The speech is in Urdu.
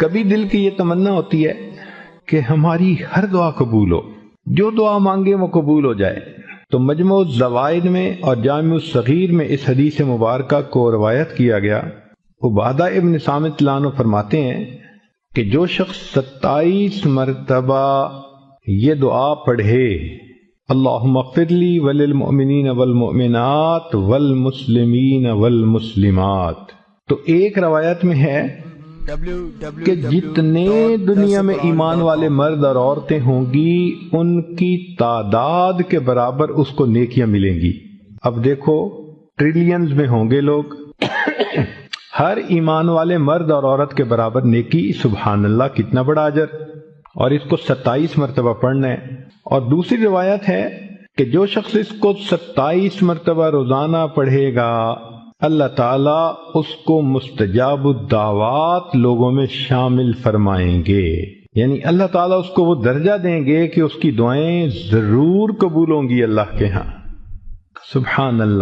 کبھی دل کی یہ تمنا ہوتی ہے کہ ہماری ہر دعا قبول ہو، جو دعا مانگے وہ قبول ہو جائے، تو مجموع الزوائد میں اور جامع الصغیر میں اس حدیث مبارکہ کو روایت کیا گیا۔ عبادہ ابن صامت اللہ عنہ فرماتے ہیں کہ جو شخص 27 مرتبہ یہ دعا پڑھے، اللہم اغفر لی وللمؤمنین والمؤمنات والمسلمین والمسلمات، تو ایک روایت میں ہے کہ جتنے دنیا میں ایمان والے مرد اور عورتیں ہوں گی ان کی تعداد کے برابر اس کو نیکیاں ملیں گی۔ اب دیکھو ٹریلینز میں ہوں گے لوگ، ہر ایمان والے مرد اور عورت کے برابر نیکی، سبحان اللہ کتنا بڑا اجر، اور اس کو 27 مرتبہ پڑھنا ہے۔ اور دوسری روایت ہے کہ جو شخص اس کو 27 مرتبہ روزانہ پڑھے گا، اللہ تعالیٰ اس کو مستجاب الدعوات لوگوں میں شامل فرمائیں گے، یعنی اللہ تعالیٰ اس کو وہ درجہ دیں گے کہ اس کی دعائیں ضرور قبول ہوں گی اللہ کے ہاں۔ سبحان اللہ۔